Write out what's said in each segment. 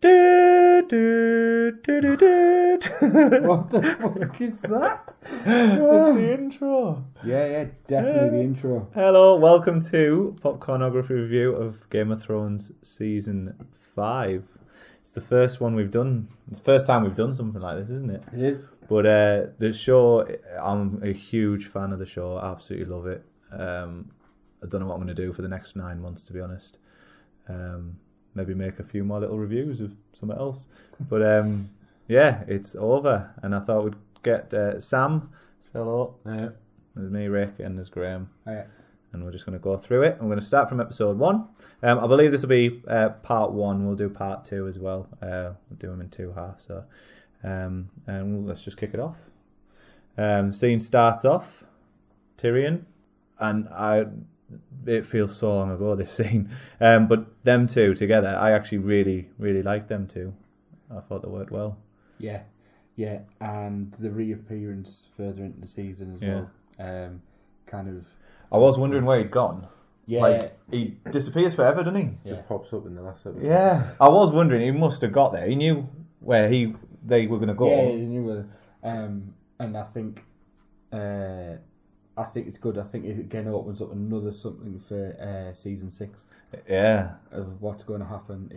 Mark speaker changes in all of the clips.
Speaker 1: What the fuck is that?
Speaker 2: It's the intro.
Speaker 1: Yeah, definitely the intro.
Speaker 2: Hello, welcome to Popcornography review of Game of Thrones season 5. It's the first one we've done. It's the first time we've done something like this, isn't it?
Speaker 1: It is.
Speaker 2: But the show, I'm a huge fan of the show. I absolutely love it. I don't know what I'm going to do for the next 9 months, to be honest. Maybe make a few more little reviews of something else. But yeah, it's over. And I thought we'd get Sam. Say hello.
Speaker 1: Yeah.
Speaker 2: There's me, Rick, and there's Graham.
Speaker 1: Yeah.
Speaker 2: And we're just going to go through it. I'm going to start from episode 1. I believe this will be part 1. We'll do part 2 as well. We'll do them in 2 halves. So, and let's just kick it off. Scene starts off. Tyrion. And it feels so long ago, this scene. But them two together, I actually really, really like them two. I thought they worked well.
Speaker 1: Yeah, and the reappearance further into the season as well. Kind of.
Speaker 2: I was wondering where he'd gone.
Speaker 1: Yeah.
Speaker 2: Like, he disappears forever, doesn't he?
Speaker 1: Yeah.
Speaker 3: Just pops up in the last episode.
Speaker 2: Yeah. I was wondering, he must have got there. He knew where they were going to go.
Speaker 1: Yeah, he knew where. And I think it's good. I think it again opens up another something for season 6.
Speaker 2: Yeah.
Speaker 1: Of what's going to happen.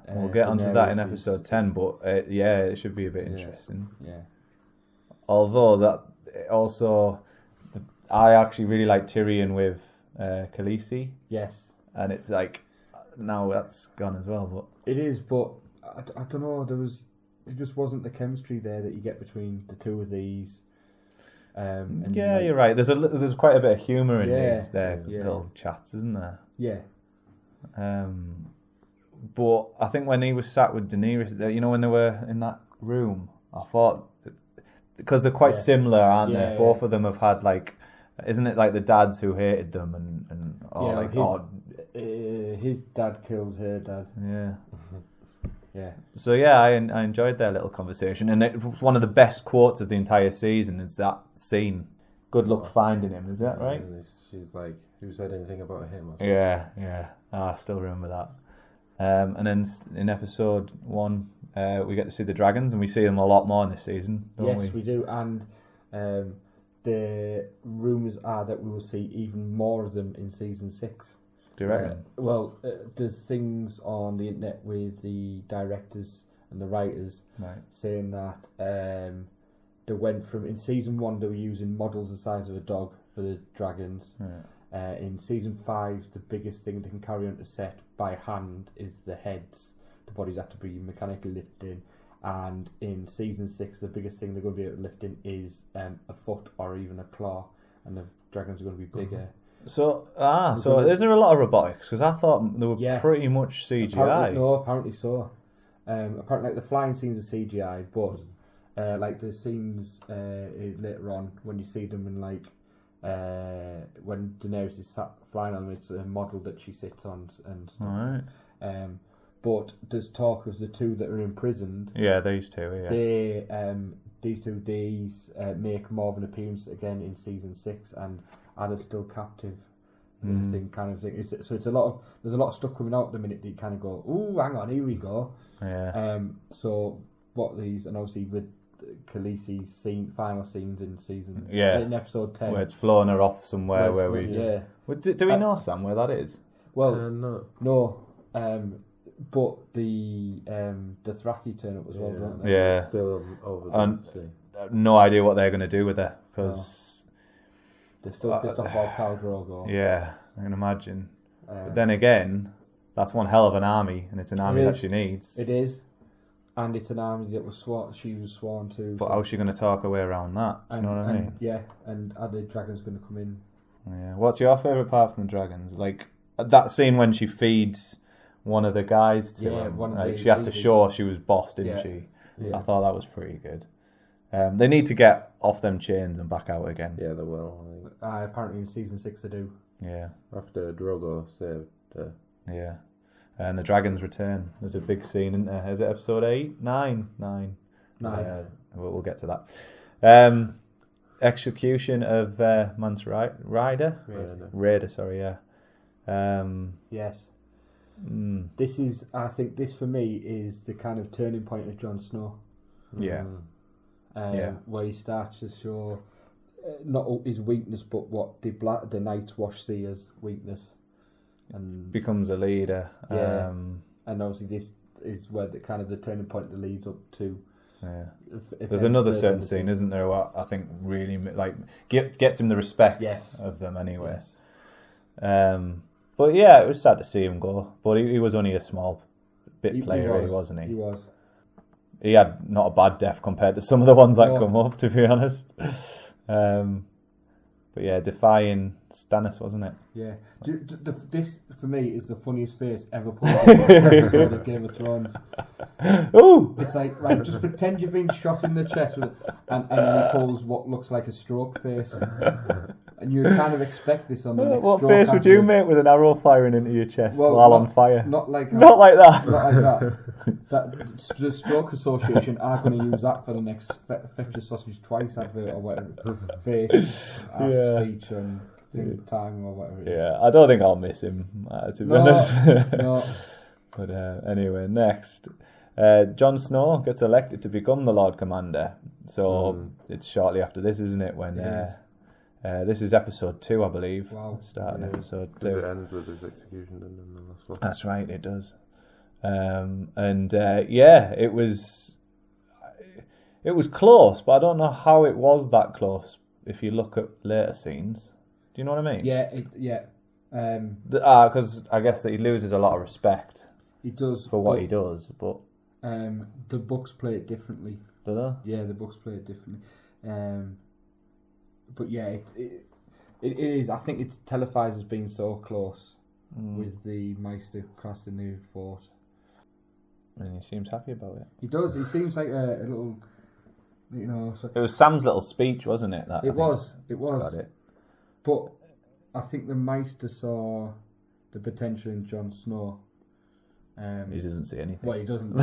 Speaker 2: We'll get onto that in
Speaker 1: Daenerys'
Speaker 2: episode 10, but it should be a bit interesting.
Speaker 1: Yeah.
Speaker 2: Although that also, I actually really like Tyrion with Khaleesi.
Speaker 1: Yes.
Speaker 2: And it's like, now that's gone as well. But
Speaker 1: It is, but I don't know. It just wasn't the chemistry there that you get between the two of these. And
Speaker 2: yeah,
Speaker 1: like,
Speaker 2: you're right. There's quite a bit of humour in these
Speaker 1: yeah.
Speaker 2: little chats, isn't there?
Speaker 1: Yeah.
Speaker 2: But I think when he was sat with Daenerys, when they were in that room, I thought, because they're quite similar, aren't they? Both of them have had isn't it like the dads who hated them
Speaker 1: his dad killed her dad.
Speaker 2: Yeah.
Speaker 1: Yeah.
Speaker 2: So yeah, I enjoyed their little conversation, and it was one of the best quotes of the entire season. Is that scene? Good luck finding him. Is that right?
Speaker 3: She's like, who said anything about him?
Speaker 2: Yeah. I still remember that. And then in episode 1, we get to see the dragons, and we see them a lot more in this season, don't we?
Speaker 1: Yes, we do, and the rumours are that we will see even more of them in season 6.
Speaker 2: Do you reckon?
Speaker 1: There's things on the internet with the directors and the writers saying that they went from, in season 1 they were using models the size of a dog for the dragons. In season 5, the biggest thing they can carry onto set by hand is the heads. The bodies have to be mechanically lifted in. And in season 6, the biggest thing they're going to be able to lift in is a foot or even a claw, and the dragons are going to be bigger.
Speaker 2: So is there a lot of robotics? Because I thought they were pretty much CGI.
Speaker 1: Apparently so. Apparently, the flying scenes are CGI, but the scenes later on when you see them in when Daenerys is flying on them, it's a model that she sits on and stuff.
Speaker 2: Alright.
Speaker 1: But there's talk of the two that are imprisoned.
Speaker 2: Yeah, these two. Yeah.
Speaker 1: These make more of an appearance again in season 6, and are still captive. Thing. So it's there's a lot of stuff coming out at the minute that you kind of go, ooh, hang on, here we go.
Speaker 2: Yeah.
Speaker 1: So what these, and obviously with Khaleesi's final scenes in season, in episode 10,
Speaker 2: where it's flown her off somewhere do we know, Sam, where that is?
Speaker 1: Well,
Speaker 3: no.
Speaker 1: But the Dothraki turn up as well, don't they?
Speaker 2: Yeah.
Speaker 3: Still over
Speaker 2: and no idea what they're going to do with her, because
Speaker 1: they're still pissed off about Khal Drogo.
Speaker 2: Yeah, I can imagine. But then again, that's one hell of an army, and it's an army that she needs.
Speaker 1: It is, and it's an army that she was sworn to.
Speaker 2: But how's she going to talk her way around that? You know what I mean?
Speaker 1: Yeah, and are the dragons going to come in?
Speaker 2: Yeah. What's your favourite part from the dragons? Like that scene when she feeds one of the guys to him. She had to show she was boss, didn't she? Yeah. I thought that was pretty good. They need to get off them chains and back out again.
Speaker 3: Yeah, they will.
Speaker 1: Apparently in season 6 they do.
Speaker 2: Yeah.
Speaker 3: After Drogo saved her.
Speaker 2: Yeah. And the dragons return. There's a big scene, isn't there? Is it episode 8? 9? 9. We'll get to that. Execution of Mance Raider, sorry, yeah.
Speaker 1: Yes. I think this for me is the kind of turning point of Jon Snow.
Speaker 2: Yeah.
Speaker 1: Where he starts to show not his weakness, but what the Night's Watch see as weakness, and
Speaker 2: becomes a leader.
Speaker 1: Yeah, and obviously this is where the kind of the turning point that leads up to.
Speaker 2: Yeah. There's another certain scene, isn't there? What I think really like gets him the respect of them anyway.
Speaker 1: Yes.
Speaker 2: But yeah, it was sad to see him go. But he was only a small bit player, really, wasn't he?
Speaker 1: He was.
Speaker 2: He had not a bad death compared to some of the ones that come up, to be honest. But yeah, defying Stannis, wasn't it?
Speaker 1: Yeah. This, for me, is the funniest face ever put in the Game of Thrones.
Speaker 2: Ooh!
Speaker 1: It's like, right, just pretend you've been shot in the chest with and then he pulls what looks like a stroke face. And you kind of expect this on the next
Speaker 2: What
Speaker 1: stroke
Speaker 2: face would you make with an arrow firing into your chest while on fire?
Speaker 1: Not like that.
Speaker 2: Not like that.
Speaker 1: Not like that. The Stroke Association are going to use that for the next Fetch your Sausage Twice advert or whatever. Face, speech and time or whatever it is.
Speaker 2: Yeah, I don't think I'll miss him, to be honest.
Speaker 1: No.
Speaker 2: But anyway, next. Jon Snow gets elected to become the Lord Commander. So it's shortly after this, isn't it? When this is episode 2, I believe.
Speaker 1: Wow.
Speaker 2: Starting episode 2.
Speaker 3: It ends with his execution and then the last one.
Speaker 2: That's right, it does. It was close, but I don't know how it was that close if you look at later scenes. Do you know what I mean?
Speaker 1: Yeah.
Speaker 2: Because I guess that he loses a lot of respect.
Speaker 1: He does
Speaker 2: for what he does, but
Speaker 1: the books play it differently.
Speaker 2: Do they?
Speaker 1: Yeah, the books play it differently. But yeah, it is. I think it's televised as being so close with the Meister casting the fort.
Speaker 2: And he seems happy about it.
Speaker 1: He does. He seems like a little, So
Speaker 2: it was Sam's little speech, wasn't it?
Speaker 1: It was.
Speaker 2: Got it.
Speaker 1: But I think the Meister saw the potential in Jon Snow.
Speaker 2: He doesn't see anything.
Speaker 1: Well, he doesn't.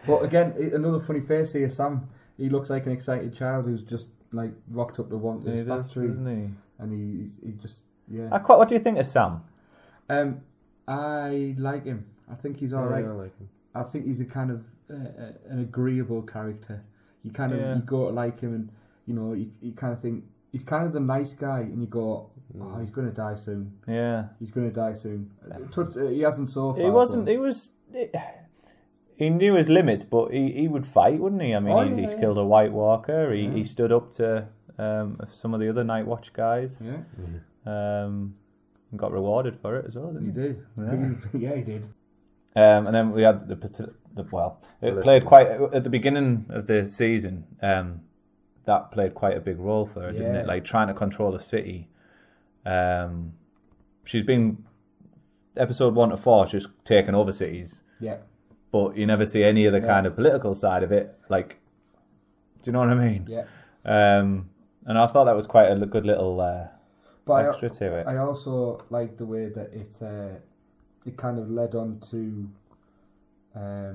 Speaker 1: But again, another funny face here, Sam. He looks like an excited child who's just like rocked up to want this factory,
Speaker 2: doesn't he?
Speaker 1: And he just
Speaker 2: What do you think of Sam?
Speaker 1: I like him. I think he's all right.
Speaker 3: I like him.
Speaker 1: I think he's a kind of an agreeable character. You kind of you go to like him, and you kind of think he's kind of the nice guy, and you go, oh, he's going to die soon.
Speaker 2: Yeah,
Speaker 1: he's going to die soon. He hasn't so far.
Speaker 2: He wasn't. He knew his limits, but he would fight, wouldn't he? I mean, he's killed a White Walker. He stood up to some of the other Night Watch guys.
Speaker 1: Yeah.
Speaker 2: And got rewarded for it as well, didn't he?
Speaker 1: He did. Yeah, he did.
Speaker 2: And then we had it played quite at the beginning of the season. That played quite a big role for her, didn't it? Like trying to control the city. She's been episode 1 to 4. She's taken over cities.
Speaker 1: Yeah. But
Speaker 2: you never see any of the kind of political side of it. Like, do you know what I mean?
Speaker 1: Yeah.
Speaker 2: And I thought that was quite a good little extra to it.
Speaker 1: I also like the way that it kind of led on to I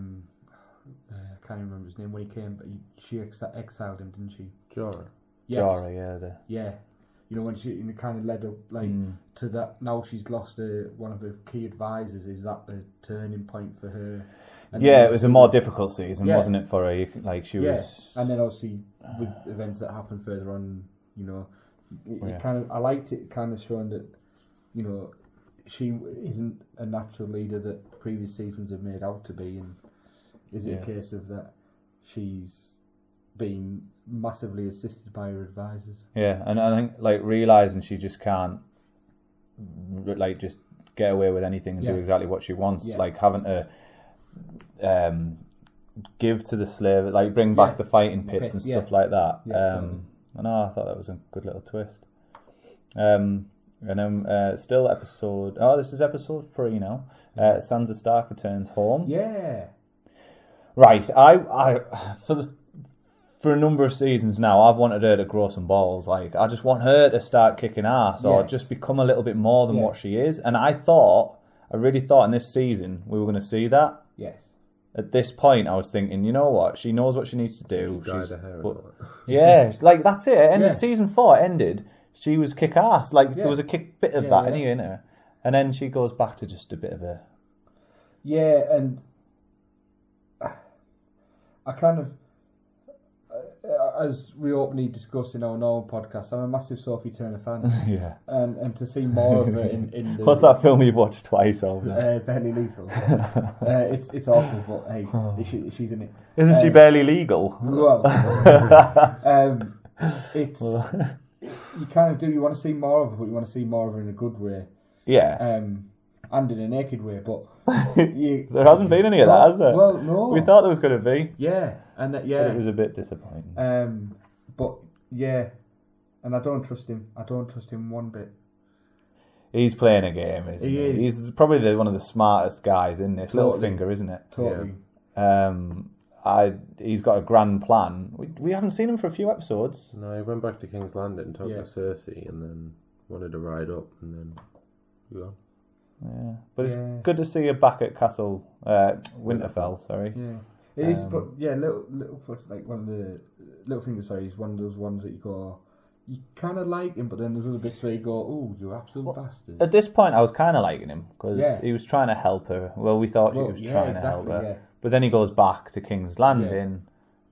Speaker 1: can't remember his name when he came, but she exiled him, didn't she?
Speaker 3: Jorah.
Speaker 2: Yes. Jorah,
Speaker 1: yeah. When she kind of led up to that. Now she's lost one of her key advisors. Is that the turning point for her? And
Speaker 2: it was a more difficult season, wasn't it, for her? Like she was.
Speaker 1: And then obviously with events that happened further on, it kind of I liked it, kind of showing that she isn't a natural leader that previous seasons have made out to be, and is it a case of that she's been massively assisted by her advisors? Yeah,
Speaker 2: and I think realising she just can't just get away with anything and do exactly what she wants, having to give to the slave, bring back the fighting pits and stuff like that. Totally. And I thought that was a good little twist. And then still episode. Oh, this is episode 3 now. Sansa Stark returns home.
Speaker 1: Yeah.
Speaker 2: Right. I for a number of seasons now, I've wanted her to grow some balls. I just want her to start kicking ass or just become a little bit more than what she is. And I really thought in this season we were going to see that.
Speaker 1: Yes.
Speaker 2: At this point, I was thinking, you know what? She knows what she needs to do.
Speaker 3: She's dyed her hair and all that.
Speaker 2: Yeah, that's it. Season 4 ended. She was kick ass. There was a bit of that anyway in her. And then she goes back to just a bit of a...
Speaker 1: Yeah, and I kind of, as we openly discussed in our normal podcast, I'm a massive Sophie Turner fan.
Speaker 2: Yeah.
Speaker 1: And to see more of it in the...
Speaker 2: What's that film you've watched twice over?
Speaker 1: Barely Lethal. It's awful, but hey, she's in it.
Speaker 2: Isn't she barely legal?
Speaker 1: Well, it's... You kind of do, you want to see more of her, but you want to see more of her in a good way.
Speaker 2: Yeah.
Speaker 1: And in a naked way, but...
Speaker 2: There hasn't been any of that, has there?
Speaker 1: Well, no.
Speaker 2: We thought there was going to be.
Speaker 1: Yeah, and
Speaker 2: But it was a bit disappointing.
Speaker 1: But yeah, and I don't trust him. I don't trust him one bit.
Speaker 2: He's playing a game, isn't he?
Speaker 1: Is.
Speaker 2: He's probably one of the smartest guys in this.
Speaker 1: Totally.
Speaker 2: Littlefinger, isn't it?
Speaker 1: Totally.
Speaker 2: He's got a grand plan. We haven't seen him for a few episodes.
Speaker 3: No, he went back to King's Landing, talked
Speaker 1: Yeah.
Speaker 3: to Cersei, and then wanted to ride up, and then gone.
Speaker 2: Yeah, but it's
Speaker 1: Yeah.
Speaker 2: good to see you back at Castle Winterfell. Sorry.
Speaker 1: Yeah, it is. But yeah, Littlefoot's like one of the Littlefinger. Sorry, is one of those ones that you go, you kind of like him, but then there's other bits where you go, oh, you absolute bastard.
Speaker 2: At this point, I was kind of liking him because
Speaker 1: Yeah.
Speaker 2: he was trying to help her. Well, we thought he was trying to help her,
Speaker 1: yeah.
Speaker 2: but then he goes back to King's Landing,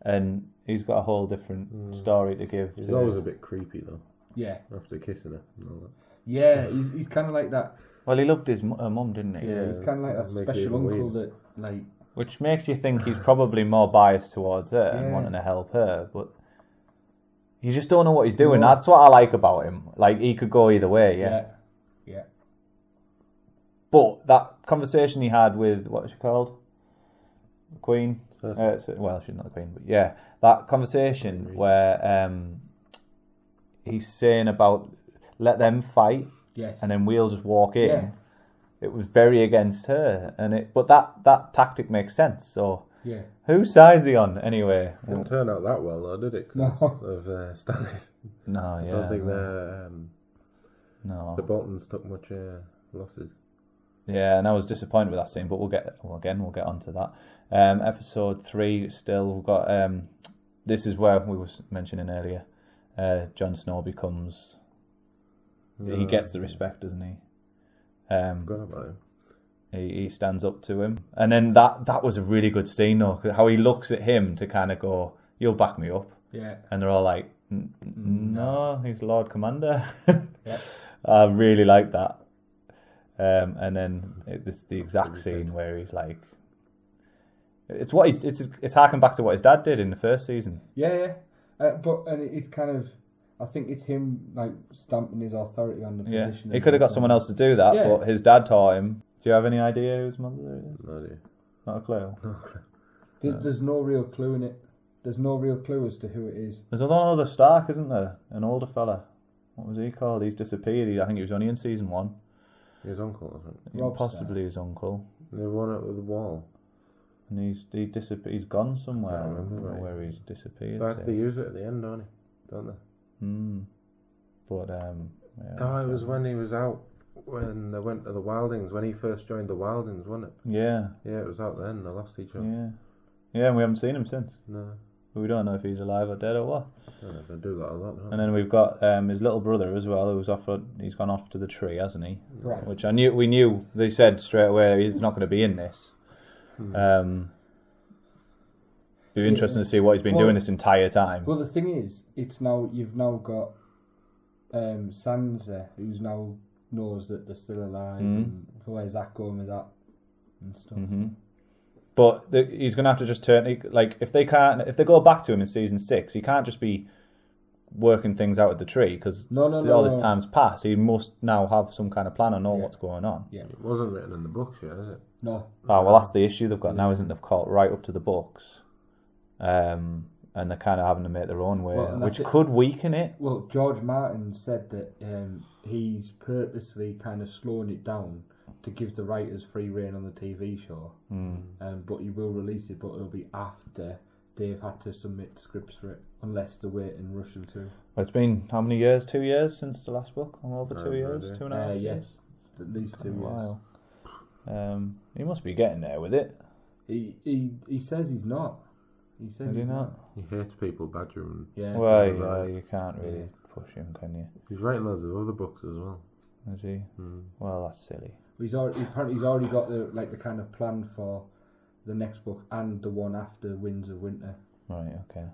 Speaker 2: and he's got a whole different story to give.
Speaker 3: He's
Speaker 2: to
Speaker 3: always a bit creepy, though,
Speaker 1: Yeah,
Speaker 3: after kissing her and all that.
Speaker 1: yeah. He's kind of like that.
Speaker 2: Well, he loved his mum, didn't he?
Speaker 1: Yeah, he's kind of like that
Speaker 3: makes it
Speaker 1: special
Speaker 3: even
Speaker 1: uncle
Speaker 3: weird.
Speaker 1: that like.
Speaker 2: Which makes you think he's probably more biased towards her and
Speaker 1: Yeah.
Speaker 2: wanting to help her, but you just don't know what he's doing.
Speaker 1: No.
Speaker 2: That's what I like about him. Like, he could go either way, yeah.
Speaker 1: Yeah.
Speaker 2: But that conversation he had with, what is she called? The Queen?
Speaker 3: Cersei.
Speaker 2: Well, she's not the Queen, but yeah. That conversation where he's saying about let them fight
Speaker 1: Yes.
Speaker 2: and then we'll just walk in.
Speaker 1: Yeah.
Speaker 2: It was very against her, but that tactic makes sense. So
Speaker 1: Yeah.
Speaker 2: whose side's he on anyway?
Speaker 3: Didn't turn out that well, though, did it? 'Cause
Speaker 1: No.
Speaker 3: of Stannis.
Speaker 2: No,
Speaker 3: I
Speaker 2: yeah.
Speaker 3: don't think
Speaker 2: no.
Speaker 3: the Boltons took much losses.
Speaker 2: Yeah, and I was disappointed with that scene, but we'll get onto that. Episode 3 still, we've got this is where we was mentioning earlier. Jon Snow becomes he gets the respect, doesn't he?
Speaker 3: Forgot about him.
Speaker 2: He stands up to him, and then that was a really good scene though. How he looks at him to kind of go, "You'll back me up,"
Speaker 1: Yeah.
Speaker 2: and they're all like, "No, he's Lord Commander."
Speaker 1: Yeah.
Speaker 2: I really like that. And then it's the exact scene where he's like, it's harking back to what his dad did in the first season.
Speaker 1: Yeah. But it's kind of, I think it's him like stamping his authority on the
Speaker 2: Yeah,
Speaker 1: position.
Speaker 2: he could have got someone else to do that,
Speaker 1: Yeah.
Speaker 2: but his dad taught him. Do you have any idea whose mother it is?
Speaker 3: No idea.
Speaker 2: Not a clue.
Speaker 1: There's no real clue in it. There's no real clue as to who it is.
Speaker 2: There's another Stark, isn't there? An older fella. What was he called? He's disappeared. I think he was only in season 1.
Speaker 3: His uncle, I think.
Speaker 1: Robb
Speaker 2: Possibly his uncle.
Speaker 3: The one at the wall.
Speaker 2: And he's gone somewhere.
Speaker 3: I
Speaker 2: I
Speaker 3: remember
Speaker 2: don't know
Speaker 3: right.
Speaker 2: where he's disappeared.
Speaker 3: But they use it at the end, don't they?
Speaker 2: But yeah.
Speaker 3: Oh, it was when he was out, when they went to the Wildings, when he first joined the Wildings, wasn't it?
Speaker 2: Yeah.
Speaker 3: Yeah, it was out then, they lost each other.
Speaker 2: Yeah. Yeah, and we haven't seen him since.
Speaker 3: No.
Speaker 2: We don't know if he's alive or dead or what.
Speaker 3: I don't know, they do that a lot, don't
Speaker 2: And then we've got his little brother as well, who's he's gone off to the tree, hasn't he?
Speaker 1: Right.
Speaker 2: Which we knew, they said straight away, he's not going to be in this. It'd be interesting to see what he's been doing this entire time.
Speaker 1: Well, the thing is, you've now got Sansa, who's now knows that they're still alive. And where's that going with that and stuff?
Speaker 2: But he's going to have to just turn, if they go back to him in season 6, he can't just be working things out at the tree, because all this time's passed. He must now have some kind of plan and know what's going on.
Speaker 1: Yeah.
Speaker 3: It wasn't written in the books yet, is it?
Speaker 1: No.
Speaker 2: Oh, well, that's the issue they've got now, isn't it? They've caught right up to the books. And they're kind of having to make their own way, which could weaken it.
Speaker 1: Well, George Martin said that he's purposely kind of slowing it down to give the writers free rein on the TV show. But he will release it, but it'll be after they've had to submit scripts for it, unless they wait and rush them to.
Speaker 2: Well, it's been how many years? 2 years since the last book? Over 2 years? 2.5 years?
Speaker 1: At least 2 years.
Speaker 2: Wow. He must be getting there with it.
Speaker 1: He says he's not. He says
Speaker 2: Is he
Speaker 1: he's
Speaker 2: not?
Speaker 3: He hates people badgering.
Speaker 1: Yeah.
Speaker 2: Well, you can't really push him, can you?
Speaker 3: He's writing loads of other books as well.
Speaker 2: Is he? Well, that's silly.
Speaker 1: He's already got the kind of plan for the next book and the one after Winds of Winter.
Speaker 2: Right. Okay.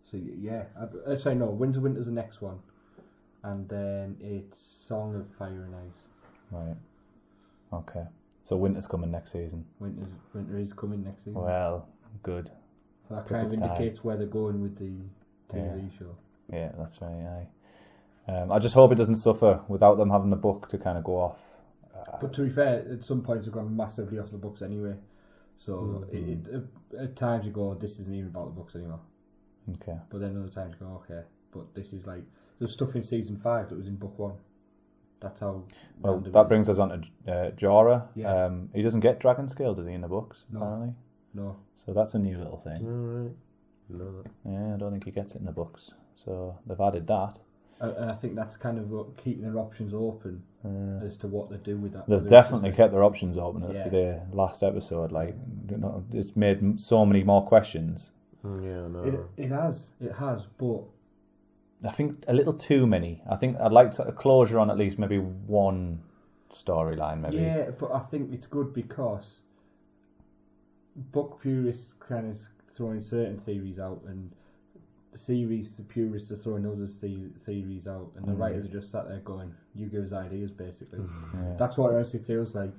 Speaker 1: So yeah, I'd say no. Winds of Winter's the next one, and then it's Song of Fire and Ice.
Speaker 2: Right. Okay. So winter's coming next season.
Speaker 1: Winter is coming next season.
Speaker 2: Well, good.
Speaker 1: So that kind of indicates where they're going with the TV show.
Speaker 2: Yeah, that's right. I just hope it doesn't suffer without them having the book to kind of go off.
Speaker 1: But to be fair, at some points they've gone massively off the books anyway. So at times you go, this isn't even about the books anymore.
Speaker 2: Okay.
Speaker 1: But then other times you go, okay, but this is like there's stuff in season 5 that was in book 1. That's how.
Speaker 2: Well, that brings us on to Jorah.
Speaker 1: Yeah.
Speaker 2: He doesn't get dragon scale, does he, in the books?
Speaker 1: No.
Speaker 2: Apparently.
Speaker 1: No.
Speaker 2: So that's a new little thing.
Speaker 3: Alright. No.
Speaker 2: Yeah, I don't think he gets it in the books. So they've added that.
Speaker 1: And I think that's kind of what, keeping their options open as to what they do with that.
Speaker 2: They've definitely kept their options open
Speaker 1: Yeah.
Speaker 2: after the last episode. Like, it's made so many more questions.
Speaker 3: Yeah, no.
Speaker 1: It has, but
Speaker 2: I think a little too many. I think I'd like a closure on at least maybe one storyline, maybe.
Speaker 1: yeah, but I think it's good because book purists kind of throwing certain theories out, and the purists are throwing other theories out, and the writers are just sat there going, "You give us ideas," basically.
Speaker 2: Yeah.
Speaker 1: That's what it honestly feels like.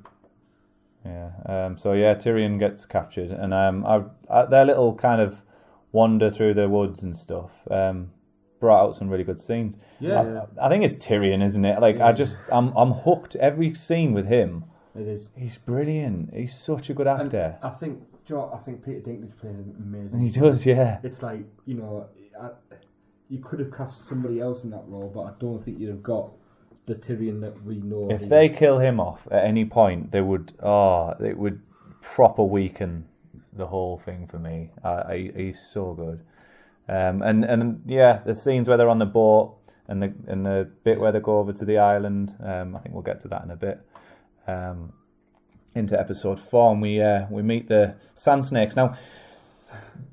Speaker 2: Yeah. So yeah, Tyrion gets captured, and their little kind of wander through the woods and stuff brought out some really good scenes.
Speaker 1: Yeah.
Speaker 2: I think it's Tyrion, isn't it? Like I'm hooked every scene with him.
Speaker 1: It is.
Speaker 2: He's brilliant. He's such a good actor.
Speaker 1: And I think Peter Dinklage plays amazing.
Speaker 2: He does, yeah.
Speaker 1: It's like, you could have cast somebody else in that role, but I don't think you'd have got the Tyrion that we know.
Speaker 2: If they kill him off at any point, it would proper weaken the whole thing for me. He's so good. And yeah, the scenes where they're on the boat and the bit where they go over to the island. I think we'll get to that in a bit. Into episode 4, and we meet the Sand Snakes. Now,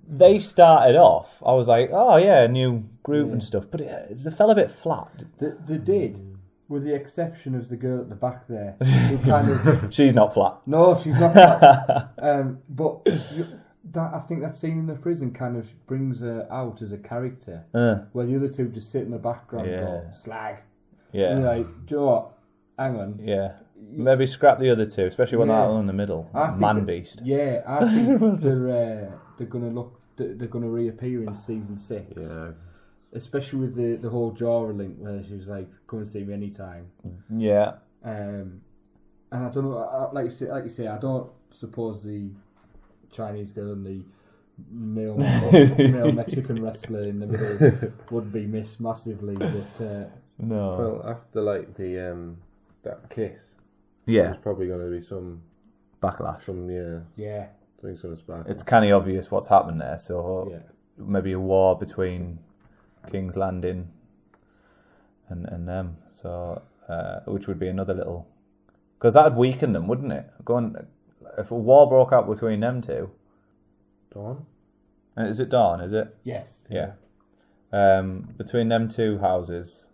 Speaker 2: they started off, I was like, oh yeah, a new group and stuff, but they fell a bit flat.
Speaker 1: They did, with the exception of the girl at the back there, who kind of...
Speaker 2: She's not flat.
Speaker 1: No, she's not flat. But I think that scene in the prison kind of brings her out as a character, where the other two just sit in the background and go, slag.
Speaker 2: Yeah.
Speaker 1: And you're like, do you know what? Hang on.
Speaker 2: Yeah. Maybe scrap the other two, especially when they're in the middle. Man-beast.
Speaker 1: Yeah, I think they're gonna reappear in season 6.
Speaker 3: Yeah.
Speaker 1: Especially with the whole Jorah link, where she was like, "Come and see me anytime."
Speaker 2: Yeah.
Speaker 1: And I don't know, like you say, I don't suppose the Chinese girl and the male Mexican wrestler in the middle would be missed massively, but
Speaker 2: no.
Speaker 3: Well, after like the that kiss,
Speaker 2: yeah,
Speaker 3: there's probably going to be some
Speaker 2: backlash.
Speaker 1: Yeah.
Speaker 3: Something's going to spark.
Speaker 2: It's kind of obvious what's happened there, so maybe a war between King's Landing and them. So, which would be another little, because that'd weaken them, wouldn't it? If a war broke out between them two.
Speaker 3: Dawn?
Speaker 2: Is it Dawn? Is it?
Speaker 1: Yes.
Speaker 2: Yeah. Between them two houses.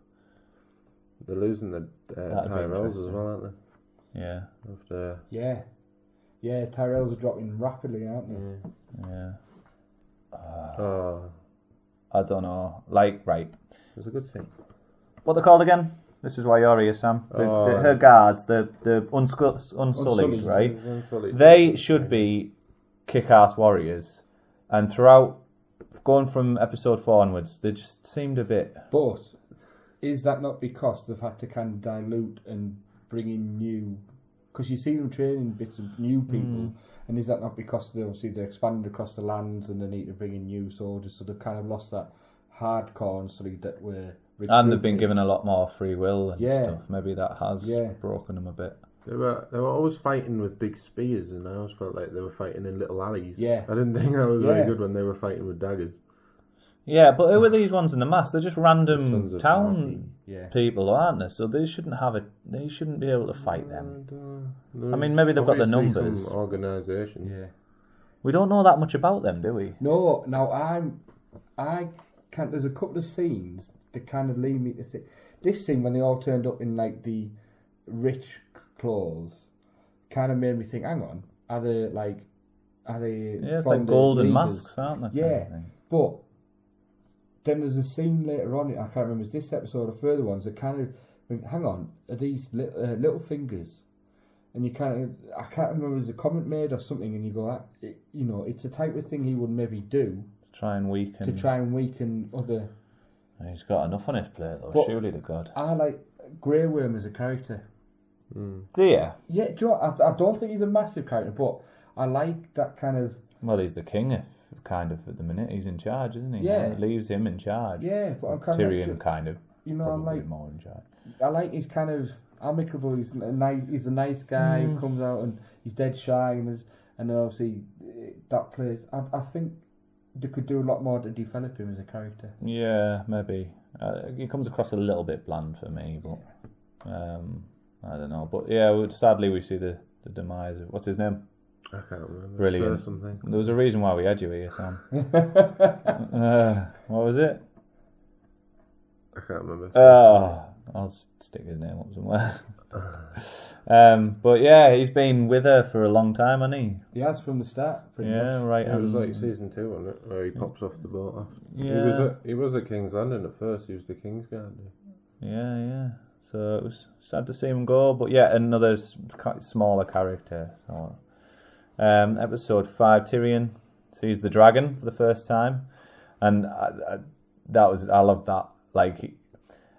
Speaker 3: They're losing the Tyrells as well, aren't they?
Speaker 2: Yeah.
Speaker 3: After.
Speaker 1: Yeah, Tyrells are dropping rapidly, aren't they?
Speaker 2: Yeah.
Speaker 3: Oh.
Speaker 2: I don't know. Like, right.
Speaker 3: It's a good thing.
Speaker 2: What they're called again? This is why you're here, Sam. Her guards, the Unsullied, right?
Speaker 3: Unsullied.
Speaker 2: They should be kick-ass warriors. And throughout, going from episode 4 onwards, they just seemed a bit...
Speaker 1: But is that not because they've had to kind of dilute and bring in new... Because you see them training bits of new people, and is that not because they're expanding across the lands and they need to bring in new soldiers, so they've kind of lost that hardcore Unsullied that were recruited.
Speaker 2: And they've been given a lot more free will and
Speaker 1: Yeah.
Speaker 2: stuff. Maybe that has broken them a bit.
Speaker 3: They were always fighting with big spears, and I always felt like they were fighting in little alleys.
Speaker 1: Yeah.
Speaker 3: I didn't think that was very good when they were fighting with daggers.
Speaker 2: Yeah, but who are these ones in the mass? They're just
Speaker 3: Sons
Speaker 2: random
Speaker 3: of
Speaker 2: town
Speaker 3: Anarchy.
Speaker 2: people, aren't they? So they shouldn't They shouldn't be able to fight them.
Speaker 3: No,
Speaker 2: I mean, maybe they've got the
Speaker 3: obviously
Speaker 2: numbers.
Speaker 3: Some organisation.
Speaker 1: Yeah.
Speaker 2: We don't know that much about them, do we?
Speaker 1: No, now I can't. There's a couple of scenes that kind of lead me to think this scene when they all turned up in like the rich clothes kind of made me think, hang on, are they
Speaker 2: Yeah, it's like golden masks, aren't they?
Speaker 1: Yeah, but then there's a scene later on, I can't remember, it's this episode or further ones, that kind of think, hang on, are these little fingers? And you kind of, I can't remember, there's a comment made or something, and you go, it's the type of thing he would maybe do
Speaker 2: to try and weaken
Speaker 1: other.
Speaker 2: He's got enough on his plate, though.
Speaker 1: But
Speaker 2: surely to God.
Speaker 1: I like Grey Worm as a character.
Speaker 2: Do you?
Speaker 1: Yeah, do you know what? I don't think he's a massive character, but I like that kind of.
Speaker 2: Well, he's the king at the minute. He's in charge, isn't he?
Speaker 1: Yeah.
Speaker 2: It leaves him in charge.
Speaker 1: Yeah, but I'm kind
Speaker 2: Tyrion
Speaker 1: of
Speaker 2: kind of.
Speaker 1: I'm like
Speaker 2: more in charge.
Speaker 1: I like he's kind of amicable. He's a nice guy who comes out and he's dead shy, and then obviously that plays. I think they could do a lot more to develop him as a character.
Speaker 2: Yeah, maybe. He comes across a little bit bland for me, but I don't know. But yeah, sadly we see the demise of what's his name.
Speaker 3: I can't remember.
Speaker 2: Brilliant.
Speaker 3: Something.
Speaker 2: There was a reason why we had you here, Sam. What was it?
Speaker 3: I can't remember.
Speaker 2: I'll stick his name up somewhere. But yeah, he's been with her for a long time, hasn't he?
Speaker 1: He has from the start. Pretty much.
Speaker 2: Right.
Speaker 3: It was like season 2, wasn't it? Where he pops off the boat.
Speaker 2: Yeah.
Speaker 3: He was at King's Landing at first. He was the King's Guard.
Speaker 2: Yeah. So it was sad to see him go, but yeah, another smaller character. So, episode 5, Tyrion sees the dragon for the first time, and I love that. Like,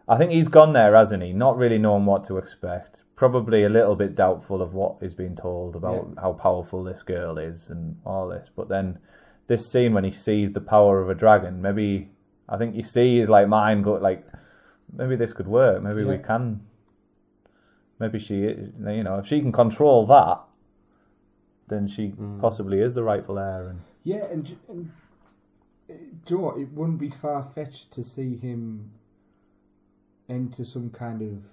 Speaker 2: I think he's gone there, hasn't he? Not really knowing what to expect. Probably a little bit doubtful of what is being told about how powerful this girl is and all this. But then this scene when he sees the power of a dragon, maybe I think you see his like mind go like, maybe this could work. Maybe we can. Maybe she, if she can control that, then she possibly is the rightful heir. And
Speaker 1: yeah, and do you know what? It wouldn't be far fetched to see him enter some kind of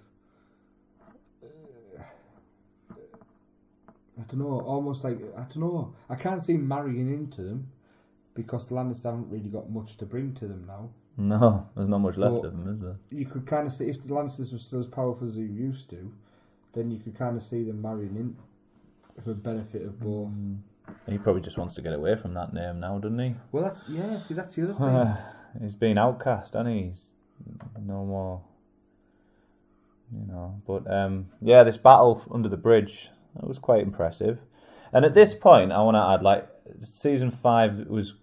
Speaker 1: I don't know, almost like I can't see him marrying into them because the Lannisters haven't really got much to bring to them now.
Speaker 2: No, there's not much left of them, is there?
Speaker 1: You could kind of see if the Lannisters were still as powerful as they used to, then you could kind of see them marrying in for the benefit of both.
Speaker 2: He probably just wants to get away from that name now, doesn't he?
Speaker 1: Well, that's the other thing.
Speaker 2: He's been outcast, hasn't he? He's no more. But this battle under the bridge, that was quite impressive. And at this point, I want to add, like, season 5 was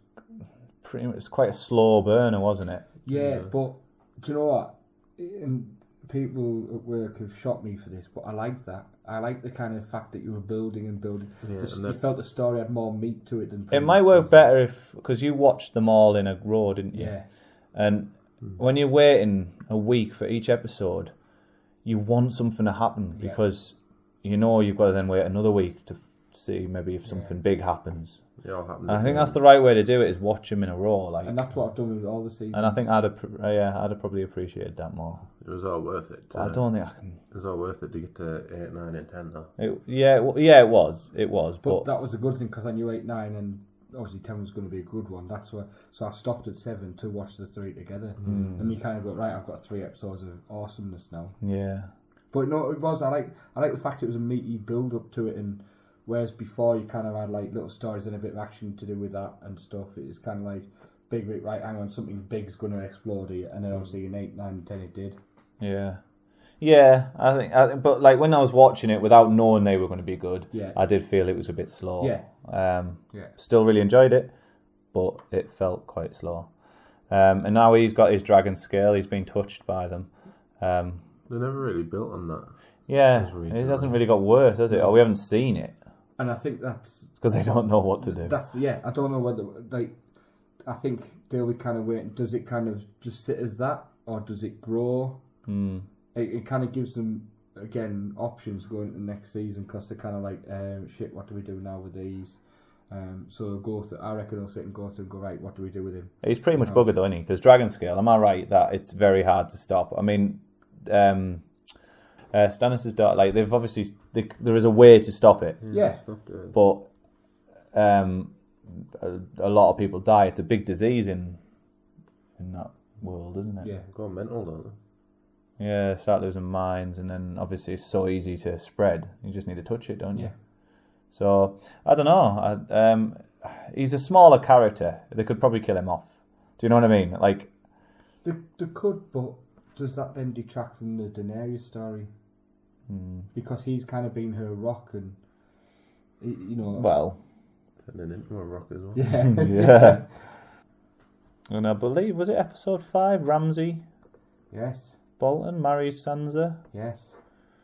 Speaker 2: quite a slow burner, wasn't it?
Speaker 1: Yeah, but do you know what? And people at work have shot me for this, but I like that. I like the kind of fact that you were building and building. Yeah, you felt the story had more meat to it than.
Speaker 2: It might work better because you watched them all in a row, didn't you?
Speaker 1: Yeah.
Speaker 2: And when you're waiting a week for each episode, you want something to happen because you've got to then wait another week to see maybe if something big happens.
Speaker 3: It all happens.
Speaker 2: And I think that's the right way to do it, is watch them in a row, like.
Speaker 1: And that's what I've done with all the seasons.
Speaker 2: And I think I'd have probably appreciated that more.
Speaker 3: It was all worth it.
Speaker 2: I don't think I can.
Speaker 3: It was all worth it to get to 8, 9, and 10 though.
Speaker 2: It was. But
Speaker 1: that was a good thing because I knew 8, 9, and obviously 10 was going to be a good one. So I stopped at 7 to watch the 3 together, and you kind of go, right, I've got 3 episodes of awesomeness now.
Speaker 2: Yeah.
Speaker 1: But no, it was. I like the fact it was a meaty build up to it, and whereas before you kind of had like little stories and a bit of action to do with that and stuff. It's kind of like big, right? Hang on, something big's going to explode here, and then obviously in 8, 9, 10 it did.
Speaker 2: Yeah. I think, but like when I was watching it without knowing they were going to be good, I did feel it was a bit slow. Still really enjoyed it, but it felt quite slow. And now he's got his dragon scale. He's been touched by them.
Speaker 3: They never really built on that.
Speaker 2: Yeah, it hasn't really got worse, has it? Or we haven't seen it.
Speaker 1: And I think that's
Speaker 2: because they don't know what to do.
Speaker 1: I don't know whether I think they'll be kind of waiting. Does it kind of just sit as that, or does it grow? It kind of gives them again options going into the next season because they're kind of like, shit, what do we do now with these? So I reckon they'll sit and go through and go, right, what do we do with him?
Speaker 2: He's pretty much buggered though, isn't he? Because dragon scale, am I right that it's very hard to stop? I mean, Stannis' daughter, like they've obviously there is a way to stop it.
Speaker 1: Yeah.
Speaker 2: But a lot of people die. It's a big disease in that world, isn't it?
Speaker 1: Yeah.
Speaker 3: Go mental, don't
Speaker 2: Yeah, start losing minds, and then obviously it's so easy to spread. You just need to touch it, don't you?
Speaker 1: Yeah.
Speaker 2: So I don't know. He's a smaller character. They could probably kill him off. Do you know what I mean? Like
Speaker 1: they could, but does that then detract from the Daenerys story? Because he's kind of been her rock, and you know.
Speaker 2: Well,
Speaker 3: turning into a rock as well.
Speaker 1: Yeah.
Speaker 2: yeah. And I believe was it episode 5? Ramsay
Speaker 1: Yes.
Speaker 2: Bolton marries Sansa.
Speaker 1: Yes.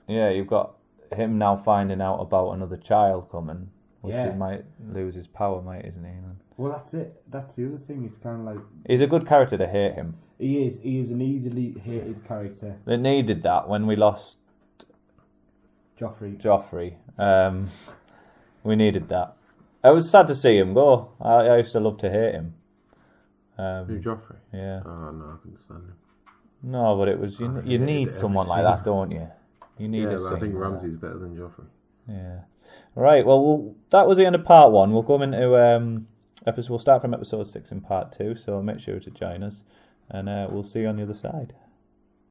Speaker 2: Yeah, you've got him now finding out about another child coming, which
Speaker 1: Yeah.
Speaker 2: he might lose his power, mate, isn't he?
Speaker 1: Well, that's it. That's the other thing. It's kind of like
Speaker 2: He's a good character to hate him.
Speaker 1: he is. He is an easily hated character.
Speaker 2: They needed that when we lost
Speaker 1: Joffrey.
Speaker 2: We needed that. It was sad to see him go. I used to love to hate him.
Speaker 3: Who, Joffrey?
Speaker 2: Yeah.
Speaker 3: Oh no, I couldn't stand him.
Speaker 2: No, but it was you need
Speaker 3: every
Speaker 2: someone like that, don't you? You need a
Speaker 3: Yeah, but I think
Speaker 2: scene like that.
Speaker 3: Ramsay's better than Joffrey.
Speaker 2: Yeah. Right. Well, that was the end of part 1. We'll come into episode. We'll start from episode 6 in part 2. So make sure to join us, and we'll see you on the other side.